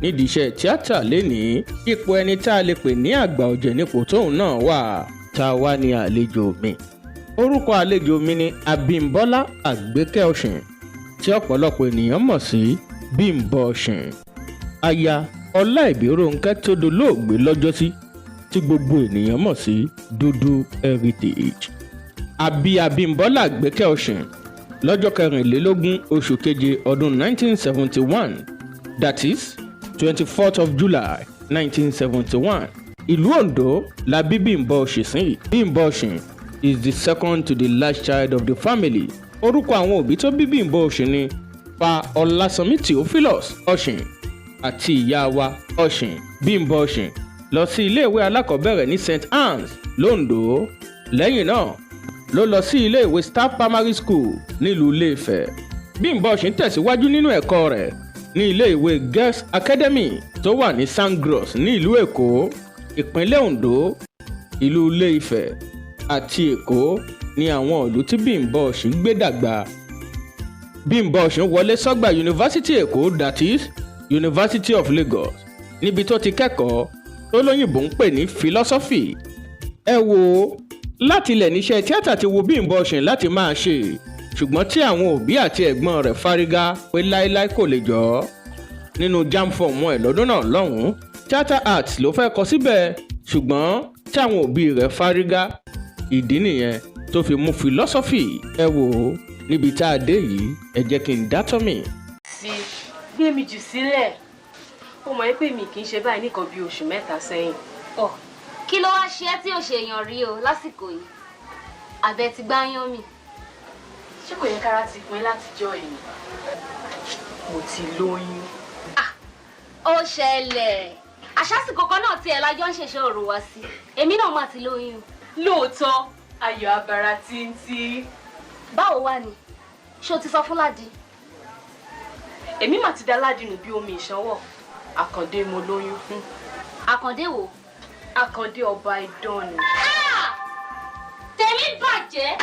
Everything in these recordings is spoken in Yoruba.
nídìí iṣẹ́ tíátà lénìí. Ipò ẹni tá a lè pè ní àgbà ọ̀jẹ̀ nípò tóun náà wà. Tá a wá ní àlejò mi. Orúkọ àlejò mi ni Abímbọ́lá Àgbékẹ́ Oshin, tí ọ̀pọ̀lọpọ̀ ènìyàn mọ̀ sí Bimbo Oshin. Aya Ọláìbírónkẹ́ tó dolóògbé lọ́jọ́sí, tí gbogbo ènìyàn mọ̀ sí Dúdú Heritage. Àbí Abímbọ́lá Àgbékẹ́ Oshin lọ́jọ́ 24 oṣù keje ọdún 1971, that is 24th of July 1971. Ìlú Ondo la bí Bimbo Oshin sí. Bimbo Oshin is the second to the last child of the family. Orúkọ àwọn òbí tó bí Bimbo Oshin ni Pa Ọlásànmí Theophilus Oshin àti ìyá wa Oshin. Bimbo Oshin lọ sí iléèwé alákọ̀ọ́bẹ̀rẹ̀ ní St. Anne's Londo. Lẹ́yìn náà ló lọ sí iléèwé Star Primary School nílùú Ilé-Ifẹ̀. Bimbo Oshin tẹ̀síwájú nínú ẹ̀kọ́ rẹ̀ ní iléèwé Girls Academy tó wà ní Sangros ní ìlú Èkó, ìpínlẹ̀ Ondo, ìlú Ilé-Ifẹ̀ àti Èkó ní àwọn ìlú tí Bimbo Oshin gbé dàgbà. Bimbo Oshin wọlé sọ́gbà University Èkó, that is University of Lagos, níbi tó ti kẹ́kọ̀ọ́ tó lóyìnbó ń pè ní philosophy. Ẹ wo, láti ilẹ̀ níṣẹ́ tíátà ti wo Bimbo Oshin láti máa ṣe, ṣùgbọ́n tí àwọn òbí àti ẹ̀gbọ́n rẹ̀ fárígá pé láéláé kò lè jọ. Nínú jam form ẹ̀ lọ́dún náà lọ́hùn-ún, theatre arts ló fẹ́ kọ síbẹ̀, ṣùgbọ́n tí àwọn òbí rẹ̀ fárígá, ìdí nìyẹn tó fi mú philosophy. Ẹ wò, níbi tá a dé yìí, ẹ jẹ́ kí n dátọ́ mi. Gbé mi jù sílẹ̀. Ó mọ̀ pé mi kì í ṣe báyìí nìkan bí oṣù mẹ́ta sẹ́yìn. Kí ló wá ṣe ẹ́ tí ò ṣe èèyàn rí o lásìkò yìí? Àbẹ̀ ti gbá yán mi. Ṣé kò yẹ kára ti fún ẹ látijọ́ yìí? Mo ti lóyún. Ó ṣẹlẹ̀. Àṣàsìkò kan náà tí ẹ lájọ́ ń ṣẹ̀ṣẹ̀ ọ̀rọ̀ wá sí. Èmi náà mà ti lóyún. Lóòótọ́, ayọ̀ abara tíntín. Báwo wá ni? Ṣé o ti sọ fún Ládì? Èmi mà ti dá Ládì nù bí omi ìṣanwọ́. Àkàndé mo lóyún fún. Àkàndé wo? Àkàndé ọba idán ni. Tèmi bàjẹ́.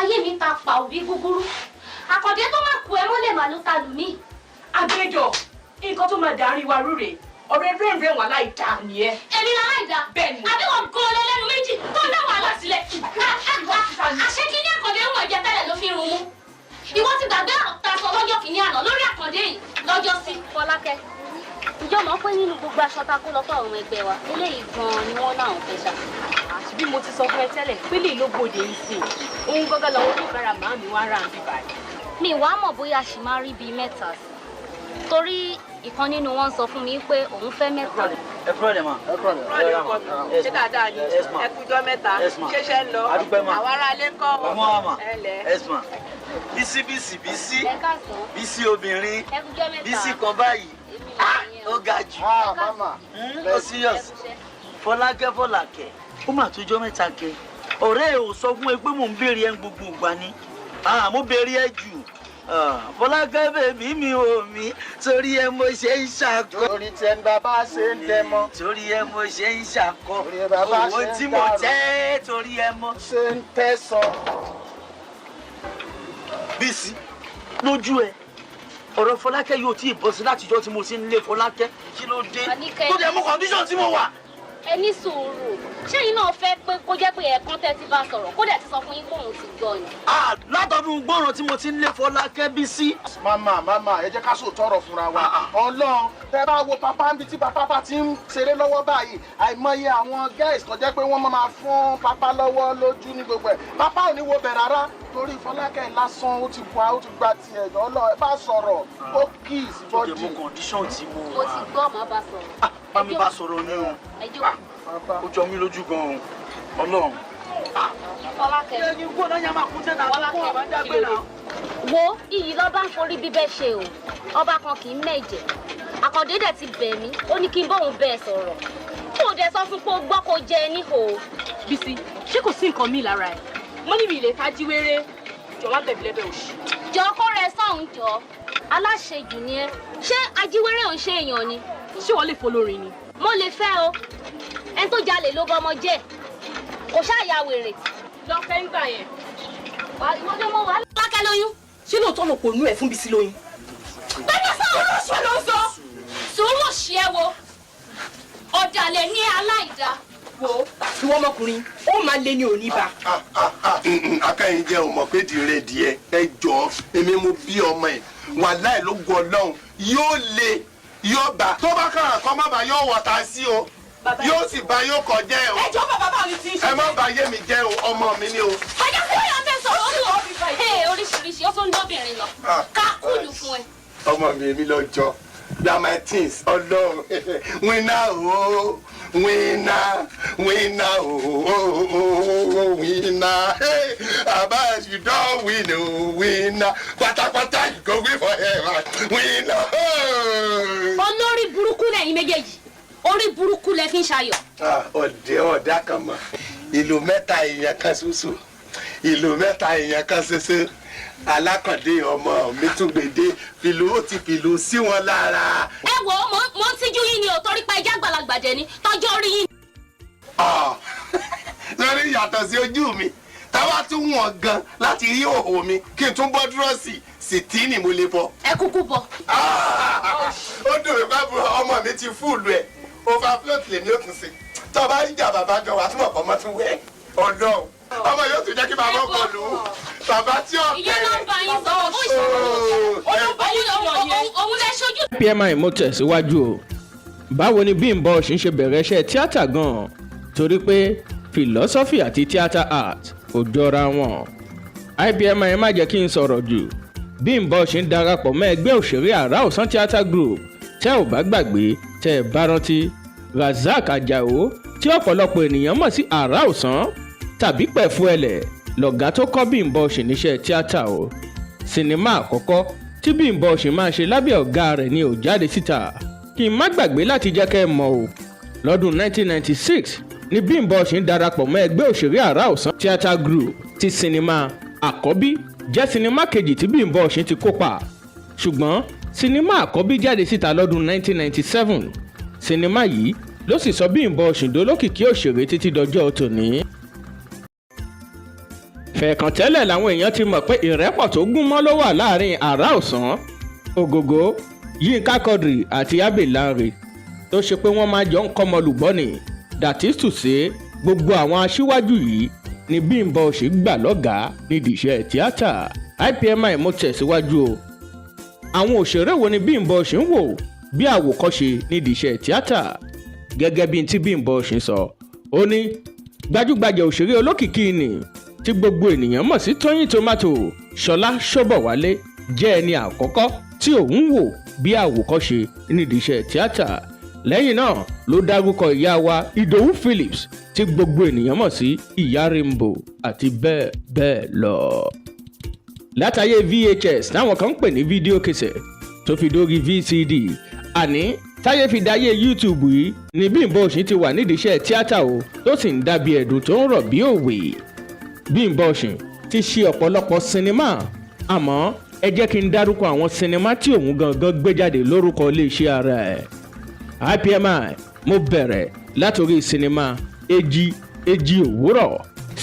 Ayé mi ta pa òbí gúgúrú. Àkàndé tó máa kú ẹ mọ́lẹ̀ màá ló ta lù mí. Àgbẹjọ, nǹkan tó máa darí wa rúre. Ọ̀rẹ́ rẹ́rẹ́ wà láì dá ni ẹ. Èmi la láì dá. Bẹ́ẹ̀ni. Àbí wọn gan ọ lẹ́nu méjì tó dá wàhálà sílẹ̀. Àṣé kí ní Àkàndé ń wọ̀jẹ tẹ́lẹ̀ ló fi rún mú. Ìwọ ti gbàgbé ta sọ lọ́jọ́ kìíní àná lórí Àkàndé yìí lọ́jọ́ sí. Fọlákẹ́, ìjọ mọ̀ pé nínú gbogbo aṣọ ta kó lọ fún àwọn ẹgbẹ́ wa, eléyìí gan-an ni wọ́n náà fẹ́ ṣá. Àti bí mo ti sọ fún ẹ tẹ́lẹ̀, pélé ló gbòde yìí sí. Òun gángan lọ́wọ́ tó fẹ́ra màá mi wá rà ń bíbá yìí. Mi wàá mọ̀ bóyá ṣì máa rí bíi mẹ́ta sí. Torí ìkan nínú wọn sọ fún mi pé òun fẹ́ mẹ́ta. Ẹ kúrò dẹ̀ ma. Ẹ kúrò dẹ̀. Ṣé dáadáa ni? Ẹ kújọ́ mẹ́ta. Ṣẹ̀ṣẹ̀ ń lọ. Adúpẹ́ ma. Àwọn ará ilé ń kọ́. Ọmọ wa ma. Ẹlẹ́. Bísí. Ẹ káàsán. Bísí obìnrin. Ẹ kújọ́ mẹ́ta. Bísí kan báyìí. Ó ga jù. Mama. Ó serious. Fọlákẹ́. Ó mà tójọ́ mẹ́ta kẹ. Ọ̀rẹ́ ẹ̀ ò sọ fún ẹ pé mò ń béèrè ẹ gbogbo ìgbà ni. Mo béèrè ẹ jù. Fọlákẹ́ bèbí mi ò mí torí ẹ mo ṣe ń ṣàkọ. Torí tí ẹni bàbá ṣe ń dẹmọ. Torí ẹ mo ṣe ń ṣàkọ. Owó tí mo tẹ́ torí ẹ mo ṣe ń tẹ̀sán. Bísí lójú ẹ ọ̀rọ̀ Fọlákẹ́ yóò tí ì bọ́ sí látijọ́ tí mo ti ń lé Fọlákẹ́ kí ló dé tó dẹ̀ mú kọ́ndíṣọ̀n tí mo wà. Ẹ ní sùúrù, ṣé yín náà fẹ́ pé kó jẹ́ pé ẹ̀ẹ̀kan tẹ́ ti bá sọ̀rọ̀ kó dẹ̀ ti sọ fún yín pé òun ti gbọ́ ni. Látọ̀dún gbọ́ràn tí mo ti ń lé Fọlákẹ́ Bísí. Màmá ẹ jẹ́ ká sòótọ́ ọ̀rọ̀ fúnra wa. Ọlọ́run tẹ́ bá wo pápá níbi tí pápá ti ń ṣeré lọ́wọ́ báyìí àìmọye àwọn guys tó jẹ́ pé wọ́n máa fún pápá lọ́wọ́ lójú ní gbogbo ẹ̀. Pápá ò ní wo bẹ̀ rárá torí Fọlákẹ́ lásán ó ti gba tiẹ̀ Ọlọ́run ẹ bá sọ̀rọ̀ ó kì í sí bọ́dì. Tó dẹ̀ mú kọ́ndíṣọ̀n tí mo wà. Mo ti gbọ́ màá bá sọ̀rọ̀. Bá mi bá sọ̀rọ̀ ni o. Ó jọ mí lójú gan-an Ọlọ́run. Fọlákẹ́. Ẹni gbọ́dọ̀ yá máa kún tẹ́lẹ̀ àwọn ọmọ ọba jágbé náà. Wo iyì lọ́ba ń forí bíbẹ́ ṣe o, ọba kan kì í mẹ̀jẹ̀. Àkàndé dẹ̀ ti bẹ̀ mí, ó ní kí n bóun bẹ́ẹ̀ sọ̀rọ̀. Kó o dẹ̀ sọ fún pé ó gbọ́ kó jẹ ẹ níhò. Bísí, ṣé kò sí nǹkan míì lára ẹ̀? Mo ní mi ilé kájí wéré. Jọ̀wọ́ má bẹ̀bí lẹ́bẹ̀ òṣì. Jọ kó rẹ sọ̀hún jọ. Aláṣejù ni ẹ. Ṣé ajíwéré ò ń ṣe èèyàn ni? Ṣé wọ́n lè folórin ni? Mo lè fẹ́ o. Ẹni tó jalè ló bọ́mọ jẹ́. Kò ṣáàyà wèrè. Lọ fẹ́ ń gbà yẹn. Ìwọ́n ló mọ wàhálà. Fọlákẹ́ lóyún. Ṣé lóòótọ́ ló pò nú ẹ̀ fún Bísí lóyún? Bẹ́ẹ̀ni sọ̀rọ̀ lóṣù lè ní aláìda. wo ìwọ ọmọkùnrin ó máa lé ní oníbà. akẹ́yìn jẹ́ ọmọ pé dìre díẹ̀ ẹ jọ èmi mo bí ọmọ ẹ̀ wàláì ló gbọ́ ọlọ́run yóò lé yóò bá tó bá kàn án kọ́ má bàa yóò wọ̀ta sí o yóò sì bá yóò kọ jẹ́ o. ẹ jọ bàbá bá mi ti ṣe. ẹ má bà yé mi jẹ́ o ọmọ mi ni o. ọjọ́ tí wọ́n fẹ́ sọ̀rọ̀ ó lọ oríṣiríṣi ó tún ń dọ́bìnrin lọ ká kúlù fún ẹ. ọmọ mi èmi lọ jọ you are my things ọlọ́run winner o winner winner o winner abas you don win o winner pátápátá you go win forever winner. olórí burúkú lẹ́yìn méjèèjì orí burúkú lẹ fi ń ṣayọ̀. ọ̀dẹ̀ ọ̀dà kan mọ̀ ìlú mẹ́ta èèyàn kan ṣoṣo ìlú mẹ́ta èèyàn kan ṣoṣo alákàndé ọmọ mi tún gbèdé fìlú ó ti fìlú sí wọn lára. ẹ wo mo ń tíjú yín ni ò torí pa ẹjẹ àgbàlagbà jẹ ni tọjọ́ orí yín. lórí yàtọ̀ sí ojú mi táwa tún wọ̀n gan láti rí òhò mi kí n tún bọ́ dúrọ́ọ̀sì sì ni mo lè bọ́. ẹ kúkú bọ. ó dùn mí bá ọmọ mi ti fúùlù ẹ̀ overflow lèmi ó tún sí tó bá ń jà bàbá gan wà túbọ̀ pọ̀ mọ́ tún wẹ̀ ọ̀dọ́ ọmọ yóò tún jẹ́ kí bàbá ọkọ lù ú bàbá tí ó kẹ́ ìyẹn náà bá yín sọ ó ṣòro òun lẹ ṣojú. PMI mo tẹ̀síwájú o báwo ni Bimbo Oshin ṣe bẹ̀rẹ̀ iṣẹ́ tíátà gan-an torí pé philosophy àti theatre art kò jọra wọn. IPMI má jẹ́ kí n sọ̀rọ̀ jù Bimbo Oshin darapọ̀ mọ́ ẹgbẹ́ òṣèré àrà ọ̀sán theatre group tẹ́ ò bá gbàgbé tẹ́ ẹ bá rántí Razak Ajao tí ọ̀pọ̀lọpọ̀ ènìyàn mọ̀ sí àrà ọ̀sán tàbí pẹ̀fú ẹlẹ̀ lọ̀gá tó kọ́ Bimbo Oshin níṣẹ́ tíátà o. sinimá àkọ́kọ́ tí Bimbo Oshin máa ṣe lábẹ́ ọ̀gá rẹ̀ ni ò jáde síta kí n má gbàgbé láti jẹ́ kẹ́ ẹ mọ̀ o. lọ́dún 1996 ni Bimbo Oshin darapọ̀ mọ́ ẹgbẹ́ òṣèré àrà ọ̀sán theatre group ti sinimá àkọ́bí jẹ́ sinimá kejì tí Bimbo Oshin ti kópa ṣùgbọ́n sinimá àkọ́bí jáde síta lọ́dún 1997 sinimá yìí ló sì sọ Bimbo Oshin dolókìkí òṣèré títí dọjọ́ tòní. fẹ̀kàntẹ́lẹ̀ làwọn èèyàn ti mọ̀ pé ìrẹ́pọ̀ tó gún mọ́ ló wà láàrin àrà ọ̀sán ògògó Yínká Quadri àti Abbey Lanre tó ṣe pé wọ́n máa jọ ń kọ́mọ lùgbọ́nì that is to say gbogbo àwọn aṣíwájú yìí ni Bimbo Oshin gbà lọ́gàá nídìí iṣẹ́ tíátà. IPMI mo tẹ̀síwájú o àwọn òṣèré wo ni Bimbo Oshin wò bí àwòkọ́ṣe nídìí iṣẹ́ tíátà gẹ́gẹ́ bí tí Bimbo Oshin sọ ó ní gbajúgbajà òṣèré olókìkí ni tí gbogbo ènìyàn mọ̀ sí Tóyìn Tomato Ṣọlá Ṣóbọ̀wálé jẹ́ ẹni àkọ́kọ́ tí òun wò bí àwòkọ́ṣe nídìí iṣẹ́ tíátà lẹ́yìn náà ló dárúkọ ìyá wa Ìdòwú Phillips tí gbogbo ènìyàn mọ̀ sí ìyá Rainbow àti bẹ́ẹ̀ bẹ́ẹ̀ lọ. látàyè VHS táwọn kan ń pè ní fídíò kẹsẹ̀ tó fi dórí VCD àní táyé fi dáyé YouTube yìí ni Bimbo Oshin ti wà nídìí iṣẹ́ tíátà o tó sì ń dàbí ẹ̀dùn tó ń rọ̀ bí òwe. Bimbo Oshin ti ṣe ọ̀pọ̀lọpọ̀ sinimá àmọ́ ẹ jẹ́ kí n dárúkọ àwọn sinimá tí òun gangan gbé jáde lórúkọ iléeṣẹ́ ara ẹ̀. IPMI mo bẹ̀rẹ̀ látòrí sinimá Èjì Òwúrọ̀.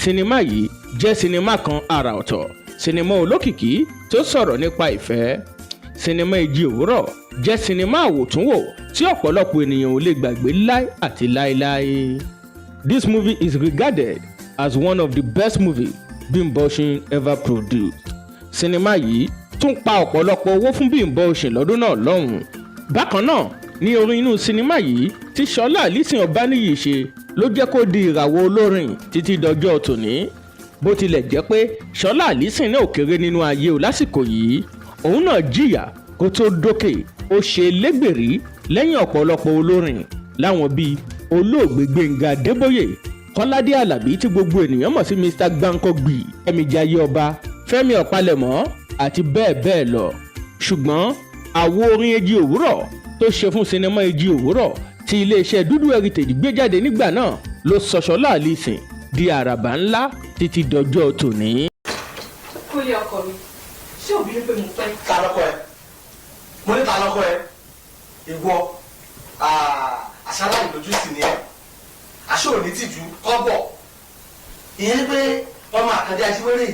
sinimá yìí jẹ́ sinimá kan àrà ọ̀tọ̀ sinimá olókìkí tó sọ̀rọ̀ nípa ìfẹ́. sinimá Èjì Òwúrọ̀ jẹ́ sinimá àwòtúnwò tí ọ̀pọ̀lọpọ̀ ènìyàn ò lè gbàgbé láí àti láéláé. This movie is regarded as one of the best movies Bimbo Oshin ever produced. sinimá yìí tún pa ọ̀pọ̀lọpọ̀ owó fún Bimbo Oshin lọ́dún náà lọ́hùn. bákan náà ní orin inú sinimá yìí tí Ṣọlá Allyson Ọbáníyì ṣe ló jẹ́ kó di ìràwọ̀ olórin títí dọjọ́ tòní. bó tilẹ̀ jẹ́ pé Ṣọlá Allyson náà ò kéré nínú ayé o lásìkò yìí òun náà jìyà kó tó dókè ó ṣe lẹ́gbẹ̀rí lẹ́yìn ọ̀pọ̀lọpọ̀ olórin láwọn bíi olóògbé Gbénga Adébóyè Kọ́ládé Àlàbí tí gbogbo ènìyàn mọ̀ sí Mr. Gbáǹkọ́gbì Fẹ́mi Jayé Ọba Fẹ́mi Ọ̀pálẹ̀mọ́ àti bẹ́ẹ̀ bẹ́ẹ̀ lọ. ṣùgbọ́n àwo orin Èjì Òwúrọ̀ tó ṣe fún sinimá Èjì Òwúrọ̀ tí iléeṣẹ́ Dúdú Heritage gbé jáde nígbà náà ló sọ Ṣọlá Allyson di àràbà ńlá títí dọjọ́ tòní. kúlẹ̀ ọkọ mi ṣé òbí ló pé mo pẹ́. ta lọ́kọ ẹ mo ní ta lọ́kọ ẹ ìwọ àṣàlá ìlójú sí ni ẹ aṣọ òní tìjú kọ́bọ̀ ìyẹn pé ọmọ àkàndé ajíwèrè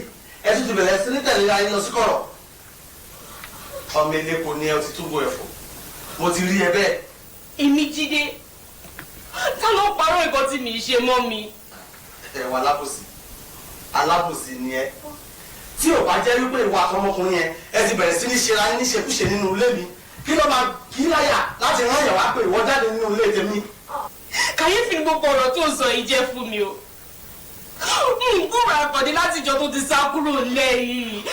ẹ tún ti bẹ̀rẹ̀ sí ní tẹ̀lé ayé lọ sí kọ̀rọ̀ ọmọ elépo ni ẹ ti túbọ̀ ẹ̀fọ́ mo ti rí ẹ bẹ́ẹ̀. èmi Jídé Ta ló parọ́ nǹkan tí mi ṣe mọ́ mi? Ẹ̀wọ̀n alábòsí ni ẹ. Tí ò bá jẹ́ wípé ìwà àtọmọkùnrin yẹn ẹ ti bẹ̀rẹ̀ sí ní ṣera ní ṣekúṣe nínú ilé mi, kí ló máa kí láyà láti rán èèyàn wá pé ìwọ jáde nínú ilé tèmi? Kàyéfì ni gbogbo ọ̀rọ̀ tó sọ yìí jẹ́ fún mi o. Kúrò àkọ́dé láti ìjọ tó ti sá kúrò lẹ́yìn.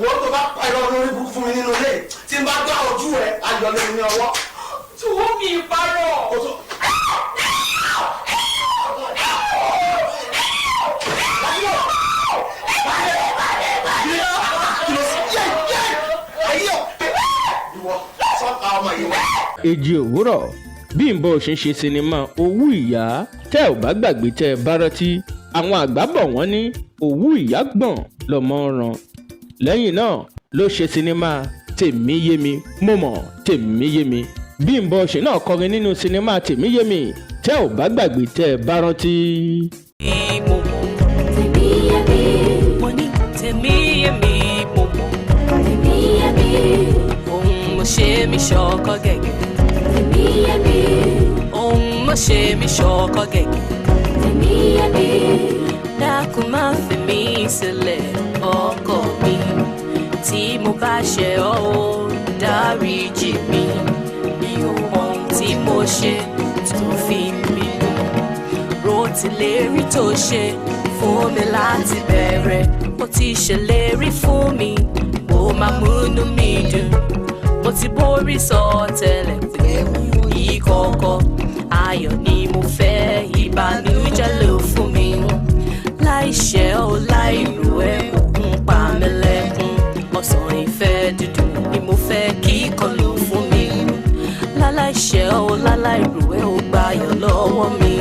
Wọ́n tó bá pa ẹ̀rọ lórí burúkú fún mi nínú ilé tí n bá gbá ojú ẹ̀ ayọ̀ lé mi ní ọwọ́. Tùwọ́ mi ìparọ́. Èjì òwúrọ̀ Bimbo Oshin ṣe sinimá Owú Ìyá. Tẹ́ ò bá gbàgbé tẹ́ ẹ bá rántí, àwọn àgbà bọ̀ wọ́n ní òwú ìyá gbọ̀n lọ́mọ ràn. Lẹ́yìn náà ló ṣe sinimá Tèmi Yé Mi Mo Mọ̀ Tèmi Yé Mi. Bimbo Oshin náà kọrin nínú sinimá Tèmi Yé Mi. Tẹ́ ò bá gbàgbé tẹ́ ẹ bá rántí. Tèmi yé mi, mo ní tèmi yé mi, mo mọ̀. Tèmi yé mi, ohun mo ṣe mi ṣọkọ gẹ́gẹ́. Tèmi yé mi, ohun mo ṣe mi ṣọkọ gẹ́gẹ́. Tèmi yé mi, dákun má fi mí sílẹ̀ ọkọ mi. Tí mo bá ṣẹ̀ ọ́ ó dáríjì mi. Mi ò mọ ohun tí mo ṣe tó fi mí nù. Ro tìlérí tó ṣe fún mi láti bẹ̀rẹ̀. Ó ti ṣèlérí fún mi, mo máa múnú mi dùn. Mo ti borí sọtẹ́lẹ̀ pé ìkọ̀kọ̀ ayọ̀ ni mo fẹ́, ìbànújẹ́ ló fún mi. Láì ṣẹ̀ ọ́ láì rò ẹ́ ń pa mí lẹ́kún. Ọ̀sán ìfẹ́ dídùn ni mo fẹ́ kí kan lò fún mi. Láláì ṣẹ̀ ọ́ láláì rò ẹ́ ó gbàyọ̀ lọ́wọ́ mi.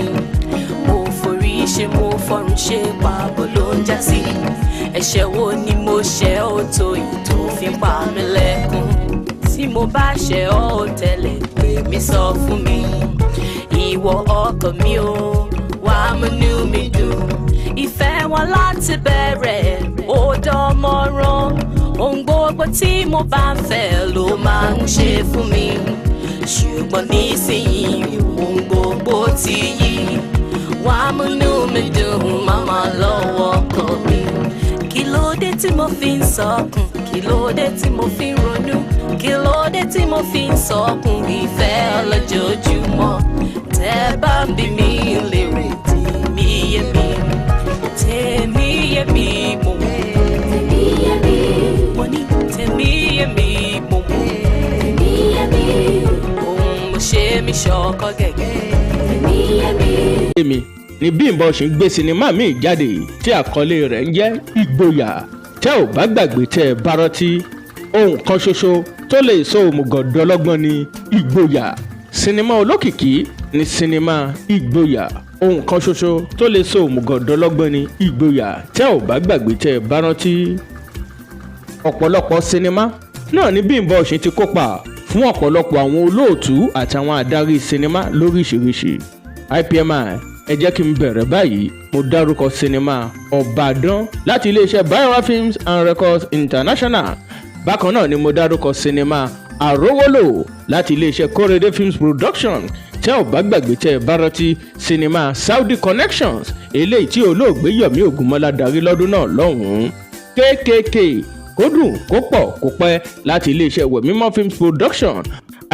Mo forí ṣe mo fọrùn ṣe pàbọ̀ ló ń já sí. Ẹ̀ṣẹ̀ wo ni mo ṣẹ̀ ọ́ tó yìí tó fi pa mí lẹ́kún? Tí mo bá ṣẹ̀ ọ́ tẹ́lẹ̀ pé mi sọ fún mi. Ìwọ ọkọ mi ò wá múnú mi dùn. Ìfẹ́ wọn láti bẹ̀rẹ̀ ó dánmọ́rán. Ohun gbogbo tí mo bá ń fẹ́ ló máa ń ṣe fún mi. Ṣùgbọ́n nísìnyí ohun gbogbo ti yí. Wá múnú mi dùn màmá lọ́wọ́ ọkọ mi. Kí ló dé tí mo fi ń sọkún? Kí ló dé tí mo fi ń ronú? Kí ló dé tí mo fi ń sọkún ìfẹ́ lójoojúmọ́? Tẹ́ bá ń bi mí léèrè tèmi yé mi. Tèmi yé mi mo mọ̀. Tèmi yé mi. Mo ní tèmi yé mi mo mọ̀. Tèmi yé mi. Ohun mo ṣe mi ṣọkọ gẹ́gẹ́. Tèmi yé mi. Èmi ni Bimbo Oshin gbé sinimá míì jáde tí àkọlé rẹ̀ ń jẹ́ Ìgboyà. Tẹ́ ò bá gbàgbé tẹ́ ẹ bá rántí, ohun kan ṣoṣo tó lè sọ òmùgọ̀ dọlọ́gbọ́n ni ìgboyà. Sinimá olókìkí ni sinimá Ìgboyà. Ohun kan ṣoṣo tó lè sọ òmùgọ̀ dọlọ́gbọ́n ni ìgboyà. Tẹ́ ò bá gbàgbé tẹ́ ẹ bá rántí. Ọ̀pọ̀lọpọ̀ sinimá náà ni Bimbo Oshin ti kópa fún ọ̀pọ̀lọpọ̀ àwọn olóòtú àtàwọn adarí sinimá lóríṣiríṣi. IPMI, ẹ jẹ́ kí n bẹ̀rẹ̀ báyìí. Mo dárúkọ sinimá Ọ̀bàdàn láti iléeṣẹ́ Biowa Films and Records International. Bákan náà ni mo dárúkọ sinimá Àrówólò láti iléeṣẹ́ Korede Films Production. Tẹ́ ò bá gbàgbé tẹ́ ẹ bá rántí sinimá Saudi Connections eléyìí tí olóògbé Yomi Ogunmọ́lá darí lọ́dún náà lọ́hùn-ún. KKK kó dùn kó pọ̀ kó pẹ́ láti iléeṣẹ́ Wẹ̀mímọ́ Films Production.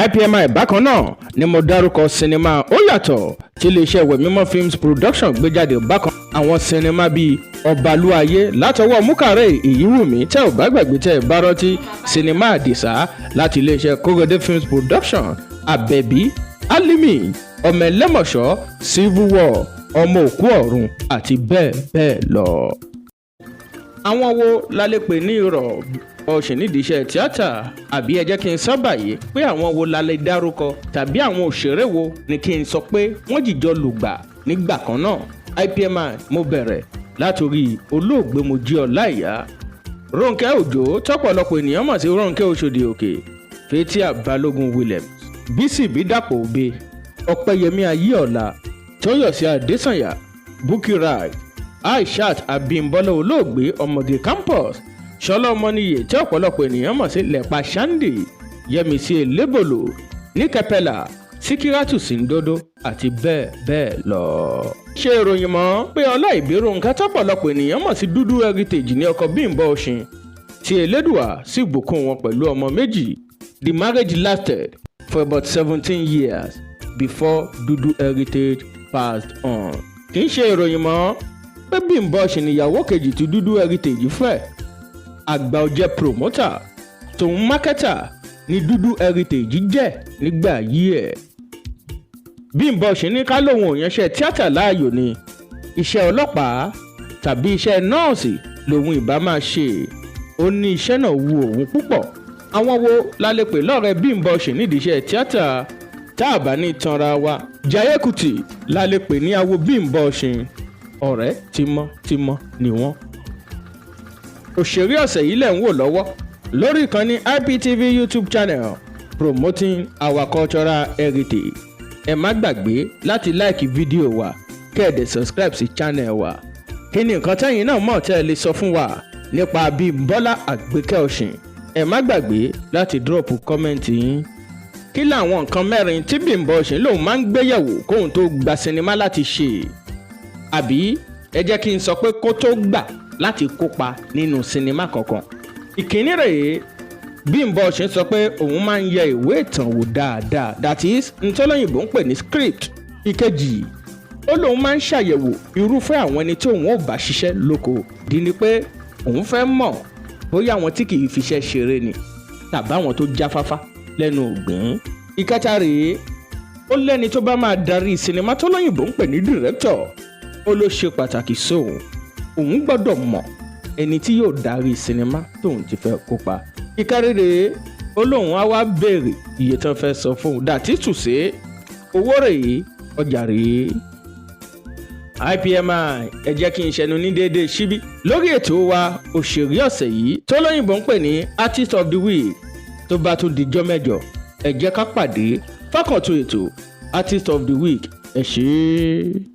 IPMI bákan náà ni mo dárúkọ sinimá Ó Yàtọ̀ tí iléeṣẹ́ Wẹ̀mímọ́ Films Production gbé jáde. Bákan àwọn sinimá bíi Ọbalúayé látọwọ́ Múkàrẹ́ Ìyíwùmí. Tẹ́ ò bá gbàgbé tẹ́ ẹ bá rántí sinimá Àdìsá láti iléeṣẹ́ Korede Films Production. Àbẹ̀bí, Alimi, Ọmọ Ẹlẹ́mọ̀ṣọ́, Civil War, Ọmọ Òkú Ọ̀run àti bẹ́ẹ̀ bẹ́ẹ̀ lọ. Àwọn wo la lè pè ní irọ́ Oshin nídìí iṣẹ́ tíátà? Àbí ẹ jẹ́ kí n sọ báyìí pé àwọn wo la lè dárúkọ, tàbí àwọn òṣèré wo ni kí n sọ pé wọ́n jìjọ lùgbà nígbà kan náà? IPMI, mo bẹ̀rẹ̀ látòrí olóògbé Mojí Ọláìyá, Rónkẹ́ Òjó tọ́pọ̀lọpọ̀ ènìyàn mọ̀ sí Rónkẹ́ Òṣòdì Òkè, Fathia Balógun Williams, Bísí Bídàpọ̀ Òbe, Ọpẹ́yẹmí Ayéọlá, Tóyọ̀sí Adésànyà, Bukky Wright, Aishat Abímbọ́lá olóògbé ọmọge campus, Ṣọlá Ọmọníyè tí ọ̀pọ̀lọpọ̀ ènìyàn mọ̀ sí Lẹ́pa Ṣándì, Yẹmisí Elébòlò, ní Kẹpẹlà, Síkírátù Sìǹdòdó àti bẹ́ẹ̀ bẹ́ẹ̀ lọ. ṣe ìròyìn mọ́ pé Ọláìbíròǹkẹ́ tọ́pọ̀lọpọ̀ ènìyàn mọ̀ sí Dúdú Heritage ní ọkọ Bímbọ́ Oshin tí Elédùà sì bùkún wọn pẹ̀lú ọmọ méjì. The marriage lasted for about 17 years before Dúdú Heritage passed on. kì í ṣe ìròyìn mọ́ pé Bímbọ́ Oshin níyàwó kejì tí Dúdú Heritage fẹ́. àgbà ọ̀jẹ̀ promoter tòun marketer ni Dúdú Heritage jẹ́ nígbà yí ẹ̀. Bímbọ́ Oshin ní ká lóun ò yanṣẹ́ tíátà láàyò ni iṣẹ́ ọlọ́pàá tàbí iṣẹ́ nọ́ọ̀sì lòun ìbá máa ṣe. ó ní iṣẹ́ náà wu òun púpọ̀. àwọn wo la lè pè lọ́rẹ̀ẹ́ Bímbọ́ Oshin nídìí iṣẹ́ tíátà tá a bá ní tanra wa. Jaiye Kuti la lè pè ní awo Bímbọ́ Oshin. ọ̀rẹ́ tímọ́tímọ́ ni wọ́n. òṣèré ọ̀sẹ̀ yìí lẹ̀ ń wò lọ́wọ́ lórí ìkànnì IPTV YouTube channel promoting our cultural heritage. ẹ má gbàgbé láti láìkì fídíò wa kẹ́ẹ̀dẹ̀ subscribe sí channel wa. kí ni nǹkan tẹ́yìn náà mọ̀ tẹ́ ẹ lè sọ fún wa nípa Bímbọ́lá Àgbékẹ́ Oshin? ẹ má gbàgbé láti drop kọ́mẹ́ǹtì yín. kí làwọn nǹkan mẹ́rin tí Bímbọ́ Oshin lòun máa ń gbéyẹ̀wò kóun tó gba sinimá láti ṣe? àbí ẹ jẹ́ kí n sọ pé kó tó gbà láti kópa nínú sinimá kankan. ìkíní rèé, Bímbọ́ Oshin sọ pé òun máa ń yẹ ìwé ìtàn wò dáadáa, that is ntọ́lọ́yìnbó ń pè ní script. ìkejì, ó lóun máa ń ṣàyẹ̀wò irúfẹ́ àwọn ẹni tí òun ò bá ṣiṣẹ́ lóko. ìdí ni pé òun fẹ́ mọ̀ bóyá àwọn tí kìí fiṣẹ́ ṣeré ni tàbí àwọn tó jáfáfá lẹ́nu ògbìn. ìkẹta rèé, ó lẹ́ni tó bá máa darí sinimá tọ́lọ́yìnbó ń pè ní director. ó ló ṣe pàtàkì sóun, òun gbọ́dọ̀ mọ̀ ẹni tí yóò darí sinimá tóun ti fẹ́ kópa. ìkẹrin rèé, ó lóun á wá béèrè iye tán fẹ́ sọ fóun, dàtí tùsé owó rèé ọjà rèé. IPMI, ẹ jẹ́ kí n ṣẹnu ní déédéé síbí lórí ètò wa òṣèré ọ̀sẹ̀ yìí tó lóyìnbó ń pè ní Artist of the Week. tó bá tún dijọ́ mẹ́jọ ẹ jẹ́ ká pàdé fákọ̀tún ètò Artist of the Week. ẹ ṣé.